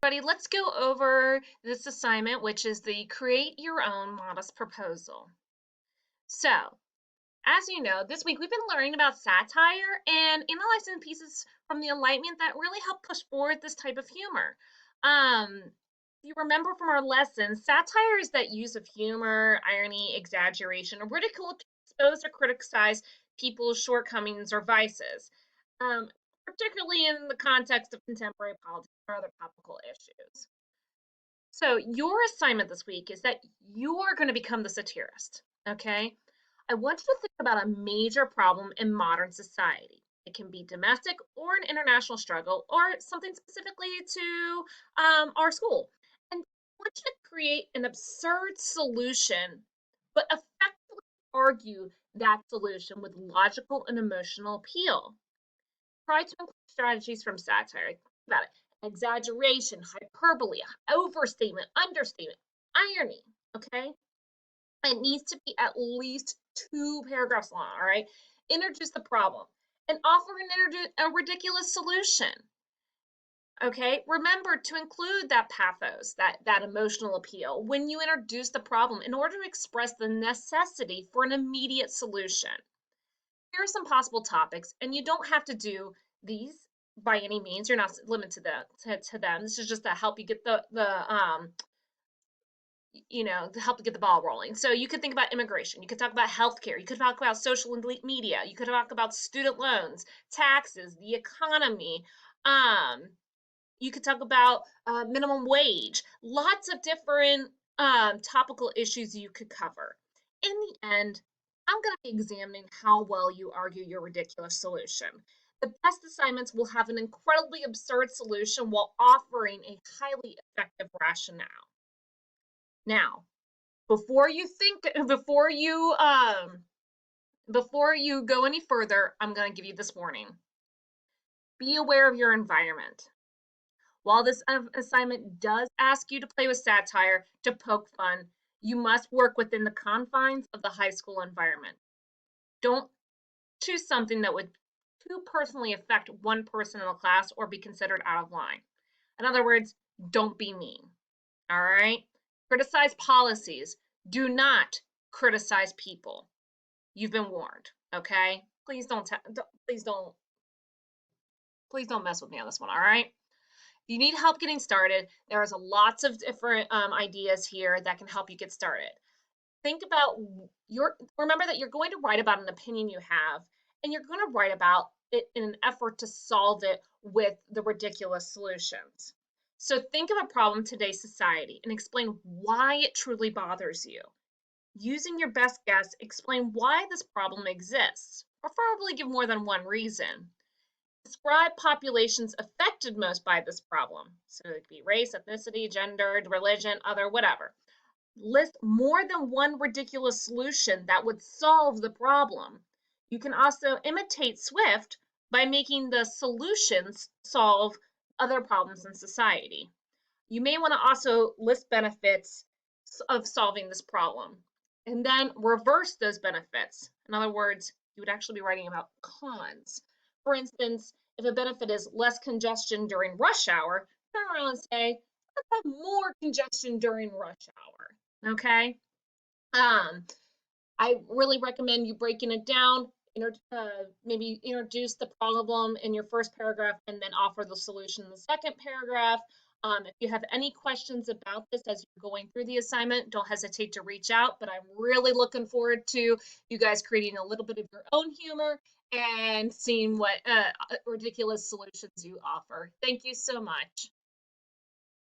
Everybody, let's go over this assignment, which is the create your own modest proposal. So, as you know, this week we've been learning about satire and analyzing pieces from the Enlightenment that really help push forward this type of humor. If you remember from our lesson, satire is that use of humor, irony, exaggeration, or ridicule to expose or criticize people's shortcomings or vices, um, particularly in the context of contemporary politics or other topical issues. So, your assignment this week is that you are going to become the satirist, okay? I want you to think about a major problem in modern society. It can be domestic or an international struggle or something specifically to our school. And I want you to create an absurd solution, but effectively argue that solution with logical and emotional appeal. Try to include strategies from satire. Think about it. Exaggeration, hyperbole, overstatement, understatement, irony. Okay? It needs to be at least 2 paragraphs long, all right? Introduce the problem and offer a ridiculous solution. Okay, remember to include that pathos, that emotional appeal when you introduce the problem in order to express the necessity for an immediate solution. Here are some possible topics, and you don't have to do these by any means. You're not limited to them. This is just to help you get to help get the ball rolling. So you could think about immigration. You could talk about healthcare. You could talk about social media. You could talk about student loans, taxes, the economy. Um, you could talk about minimum wage. Lots of different topical issues you could cover. In the end, I'm going to be examining how well you argue your ridiculous solution. The best assignments will have an incredibly absurd solution while offering a highly effective rationale. Now, before you think, before you go any further, I'm going to give you this warning. Be aware of your environment. While this assignment does ask you to play with satire, to poke fun, you must work within the confines of the high school environment. Don't choose something that would too personally affect one person in the class or be considered out of line. In other words, don't be mean. All right? Criticize policies. Do not criticize people. You've been warned, okay? Please don't mess with me on this one, all right? If you need help getting started, there's lots of different ideas here that can help you get started. Think about remember that you're going to write about an opinion you have, and you're going to write about it in an effort to solve it with the ridiculous solutions. So think of a problem in today's society and explain why it truly bothers you. Using your best guess, explain why this problem exists, preferably give more than one reason. Describe populations affected most by this problem. So it could be race, ethnicity, gender, religion, other, whatever. List more than one ridiculous solution that would solve the problem. You can also imitate Swift by making the solutions solve other problems in society. You may want to also list benefits of solving this problem and then reverse those benefits. In other words, you would actually be writing about cons. For instance, if a benefit is less congestion during rush hour, turn around and say, let's have more congestion during rush hour. Okay? I really recommend you breaking it down. Maybe introduce the problem in your first paragraph and then offer the solution in the second paragraph. If you have any questions about this as you're going through the assignment, don't hesitate to reach out. But I'm really looking forward to you guys creating a little bit of your own humor and seeing what ridiculous solutions you offer. Thank you so much.